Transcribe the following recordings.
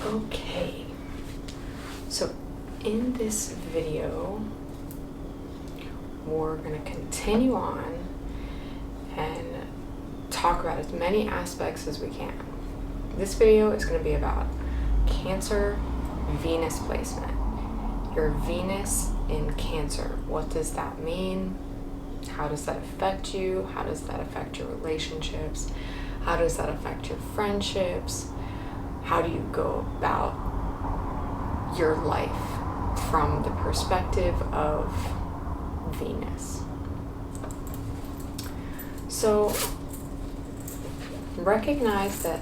Okay, so in this video, we're going to continue on and talk about as many aspects as we can. This video is going to be about Cancer Venus placement. Your Venus in Cancer. What does that mean? How does that affect you? How does that affect your relationships? How does that affect your friendships? How do you go about your life from the perspective of Venus? So recognize that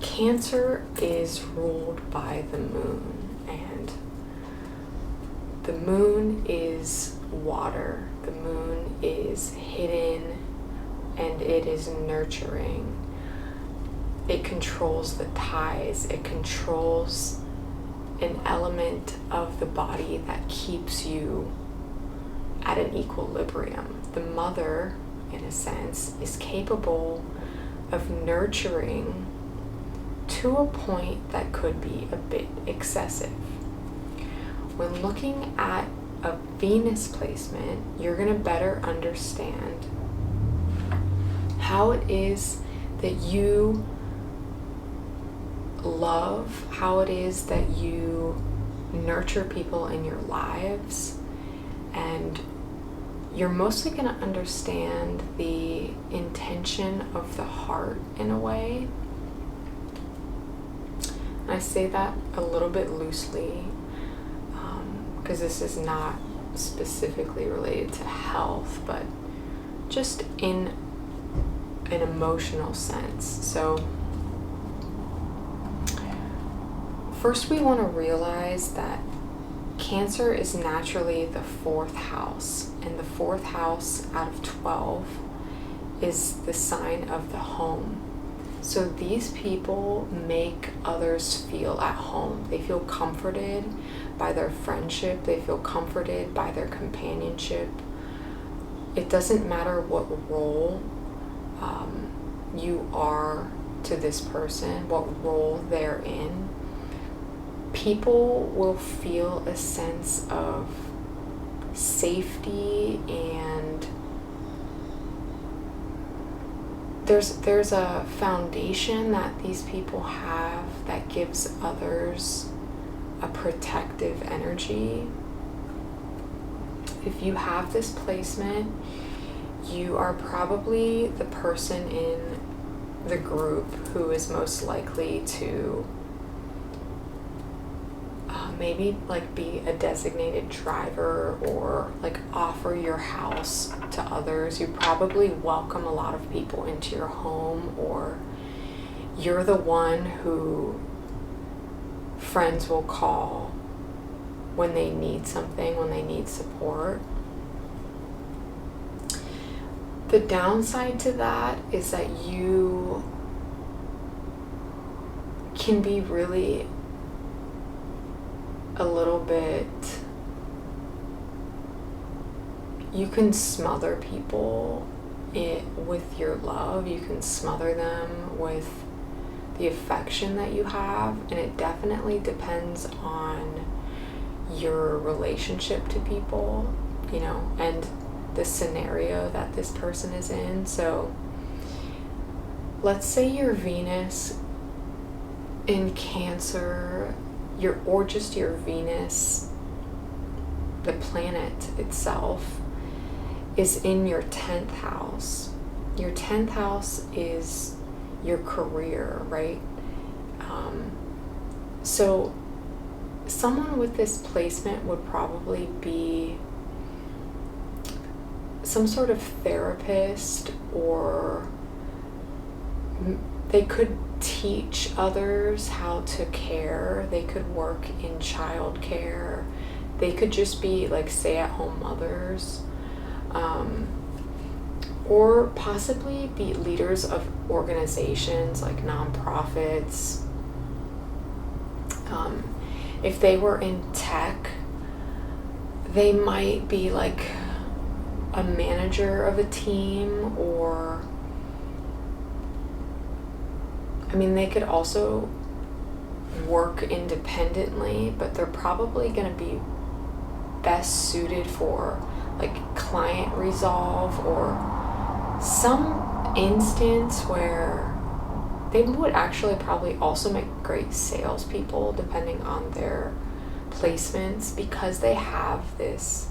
Cancer is ruled by the moon, and the moon is water. The moon is hidden and it is nurturing. It controls the tides. It controls an element of the body that keeps you at an equilibrium. The mother, in a sense, is capable of nurturing to a point that could be a bit excessive. When looking at a Venus placement, you're going to better understand how it is that you love, how it is that you nurture people in your lives, and you're mostly going to understand the intention of the heart in a way. I say that a little bit loosely because this is not specifically related to health, but just in an emotional sense. So first, we want to realize that Cancer is naturally the fourth house, and the fourth house out of 12 is the sign of the home. So these people make others feel at home. They feel comforted by their friendship. They feel comforted by their companionship. It doesn't matter what role you are to this person, what role they're in. People will feel a sense of safety, and there's a foundation that these people have that gives others a protective energy. If you have this placement, you are probably the person in the group who is most likely to maybe like be a designated driver or like offer your house to others. You probably welcome a lot of people into your home, or you're the one who friends will call when they need something, when they need support. The downside to that is that you can be really a little bit, you can smother people with your love. You can smother them with the affection that you have, and it definitely depends on your relationship to people, and the scenario that this person is in. So let's say your Venus in Cancer, or just your Venus, the planet itself, is in your 10th house. Your 10th house is your career, right? So someone with this placement would probably be some sort of therapist, or they could teach others how to care. They could work in childcare. They could just be like stay-at-home mothers, or possibly be leaders of organizations like nonprofits. If they were in tech, they might be like a manager of a team, or I mean, they could also work independently, but they're probably going to be best suited for like client resolve or some instance where they would actually probably also make great salespeople depending on their placements, because they have this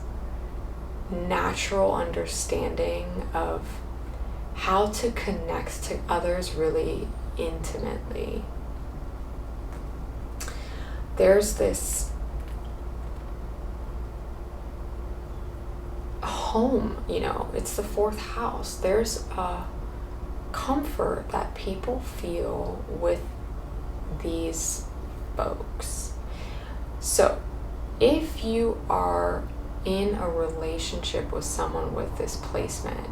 natural understanding of how to connect to others really intimately. There's this home, it's the 4th house. There's a comfort that people feel with these folks. So if you are in a relationship with someone with this placement,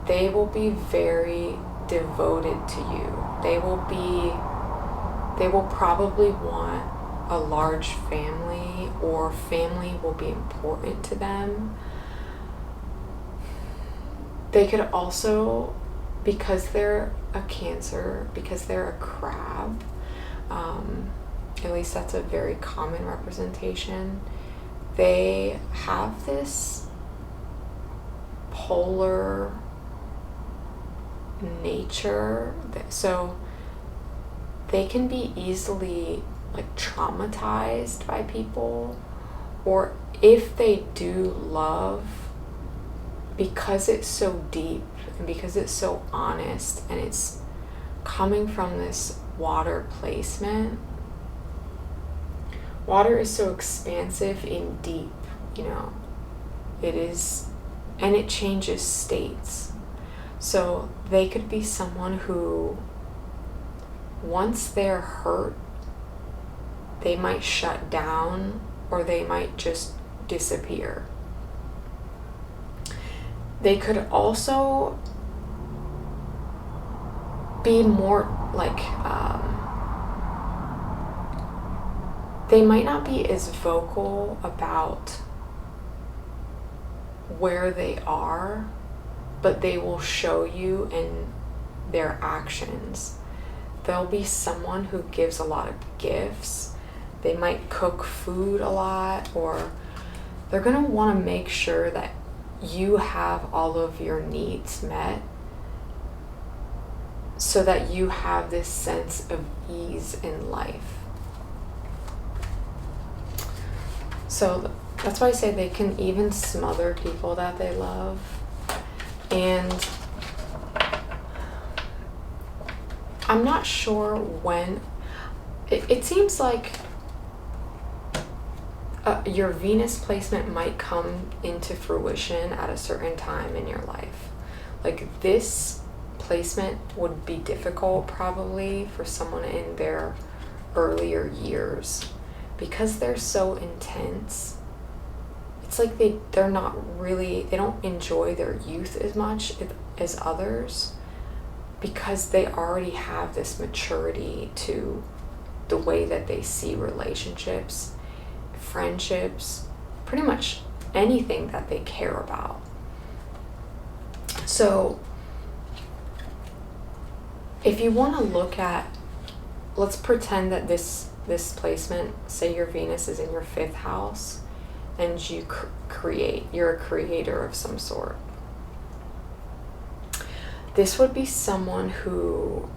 they will be very devoted to you. They will probably want a large family, or family will be important to them. They could also, because they're a Cancer, because they're a crab, at least that's a very common representation, they have this polar nature, so they can be easily like traumatized by people, or if they do love, because it's so deep and because it's so honest and it's coming from this water placement. Water is so expansive and deep, it is, and it changes states. So they could be someone who, once they're hurt, they might shut down, or they might just disappear. They could also be more like, they might not be as vocal about where they are, but they will show you in their actions. There'll be someone who gives a lot of gifts. They might cook food a lot, or they're going to want to make sure that you have all of your needs met, so that you have this sense of ease in life. So that's why I say they can even smother people that they love. And I'm not sure when, it seems like your Venus placement might come into fruition at a certain time in your life. Like, this placement would be difficult probably for someone in their earlier years, because they're so intense. It's like they don't enjoy their youth as much as others, because they already have this maturity to the way that they see relationships, friendships, pretty much anything that they care about. So if you want to look at, let's pretend that this placement, say your Venus is in your 5th house, and you you're a creator of some sort. This would be someone who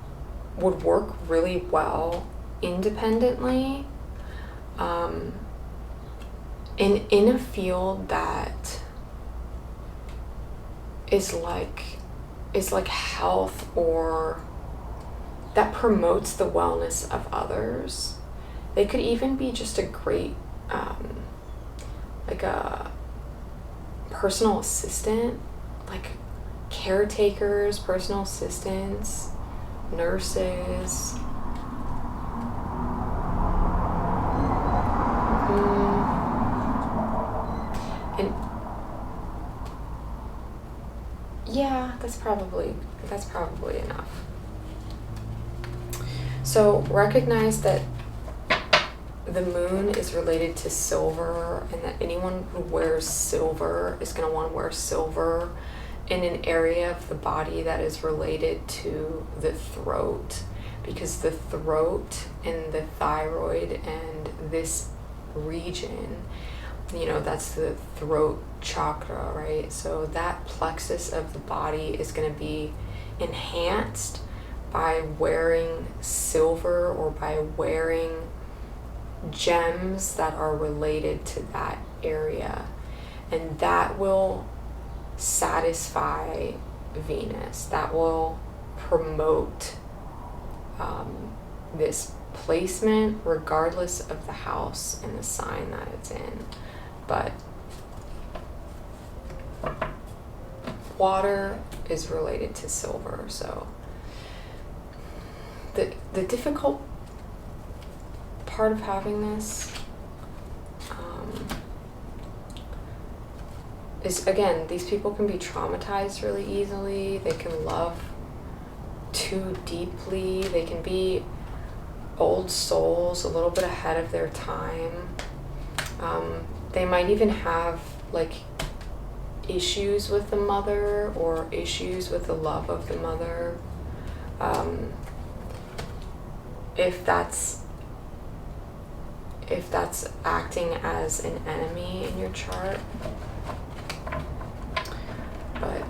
would work really well independently, in a field that is like health, or that promotes the wellness of others. They could even be just a great like a personal assistant, like caretakers, personal assistants, nurses. And yeah, that's probably enough. So recognize that the moon is related to silver, and that anyone who wears silver is going to want to wear silver in an area of the body that is related to the throat, because the throat and the thyroid and this region, that's the throat chakra, right? So that plexus of the body is going to be enhanced by wearing silver or by wearing gems that are related to that area. And that will satisfy Venus. That will promote this placement regardless of the house and the sign that it's in. But water is related to silver, so the difficult part of having this is, again, these people can be traumatized really easily. They can love too deeply. They can be old souls, a little bit ahead of their time. They might even have like issues with the mother or issues with the love of the mother. If that's acting as an enemy in your chart. But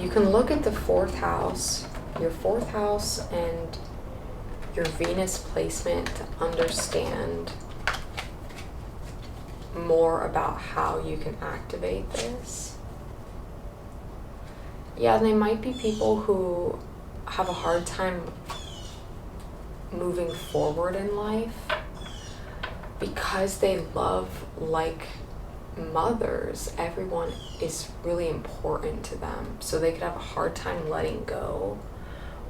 you can look at the fourth house, your fourth house, and your Venus placement to understand more about how you can activate this. Yeah, they might be people who have a hard time moving forward in life because they love like mothers. Everyone is really important to them, so they could have a hard time letting go,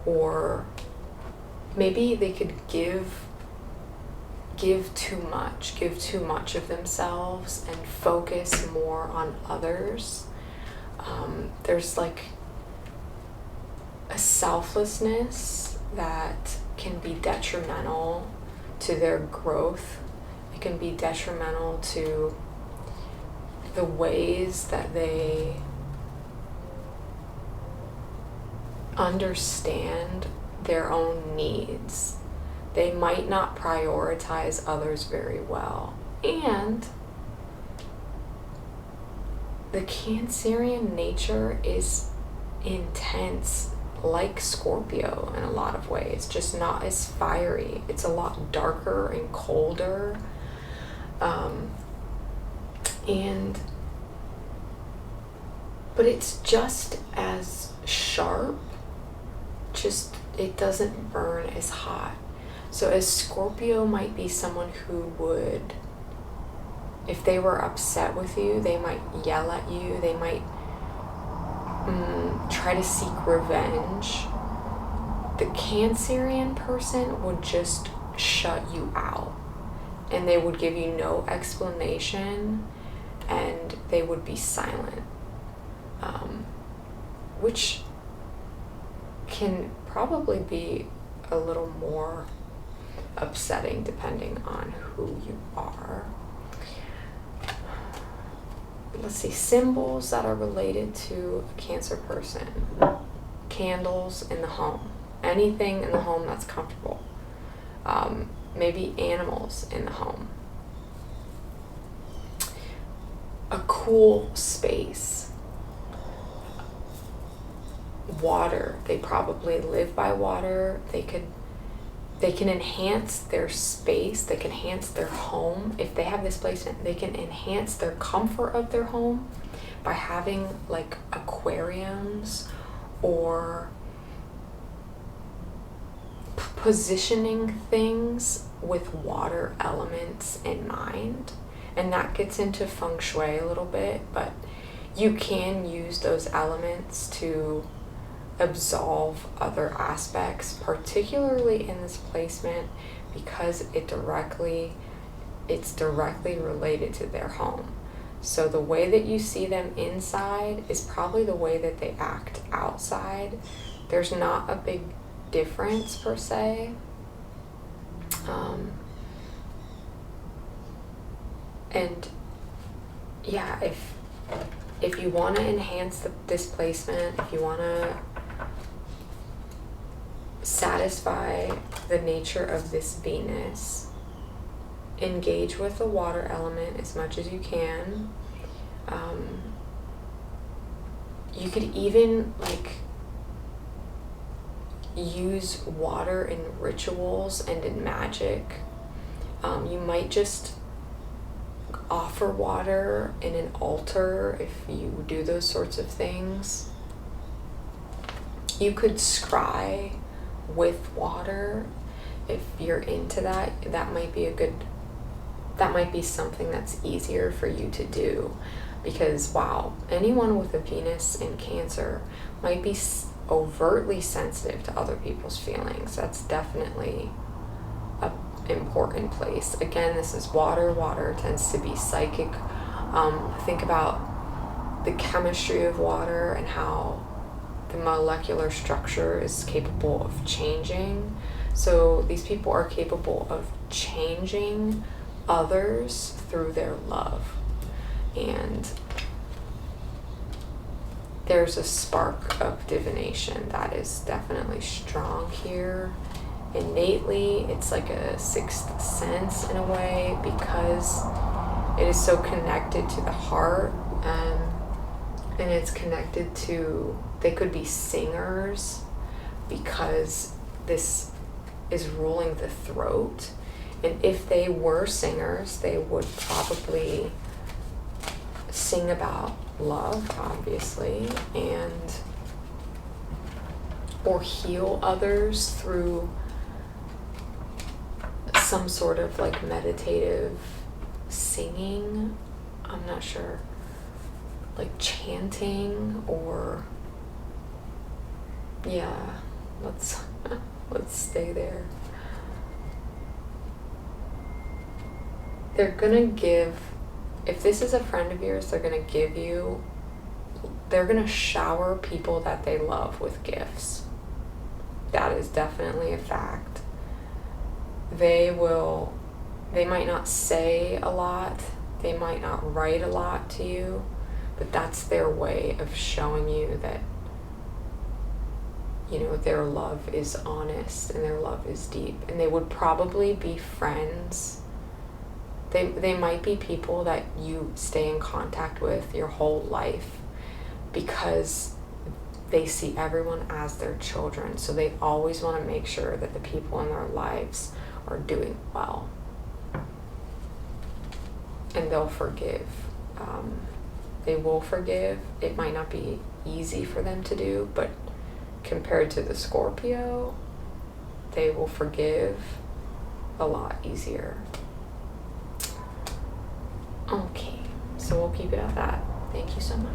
or maybe they could give too much of themselves and focus more on others. There's like a selflessness that can be detrimental to their growth. It can be detrimental to the ways that they understand their own needs. They might not prioritize others very well. And the Cancerian nature is intense, like Scorpio in a lot of ways, just not as fiery. It's a lot darker and colder. But it's just as sharp, just it doesn't burn as hot. So as Scorpio might be someone who would, if they were upset with you, they might yell at you, they might try to seek revenge. The Cancerian person would just shut you out, and they would give you no explanation, and they would be silent, which can probably be a little more upsetting depending on who you are. Let's see, symbols that are related to a Cancer person. Candles in the home. Anything in the home that's comfortable. Maybe animals in the home. A cool space. Water. They probably live by water. They can enhance their space. They can enhance their home. If they have this placement, they can enhance their comfort of their home by having like aquariums or positioning things with water elements in mind. And that gets into feng shui a little bit, but you can use those elements to absolve other aspects, particularly in this placement, because it's directly related to their home. So the way that you see them inside is probably the way that they act outside. There's not a big difference per se. And yeah, if you want to enhance this placement, if you want to satisfy the nature of this Venus. Engage with the water element as much as you can. You could even like use water in rituals and in magic. You might just offer water in an altar if you do those sorts of things. You could scry with water if you're into that. That might be something that's easier for you to do, because wow, anyone with a Venus in Cancer might be overtly sensitive to other people's feelings. That's definitely an important place. Again, this is water. Water tends to be psychic. Think about the chemistry of water and how the molecular structure is capable of changing. So these people are capable of changing others through their love. And there's a spark of divination that is definitely strong here. Innately, it's like a sixth sense in a way, because it is so connected to the heart, and it's connected to, they could be singers because this is ruling the throat. And if they were singers, they would probably sing about love, obviously, and or heal others through some sort of like meditative singing. I'm not sure, like chanting, or yeah, let's stay there. They're gonna give, if this is a friend of yours, they're gonna shower people that they love with gifts. That is definitely a fact. They might not say a lot, they might not write a lot to you, but that's their way of showing you that, you know, their love is honest and their love is deep. And they would probably be friends. They might be people that you stay in contact with your whole life, because they see everyone as their children. So they always want to make sure that the people in their lives are doing well. And they'll forgive. They will forgive. It might not be easy for them to do, but compared to the Scorpio, they will forgive a lot easier. Okay, so we'll keep it at that. Thank you so much.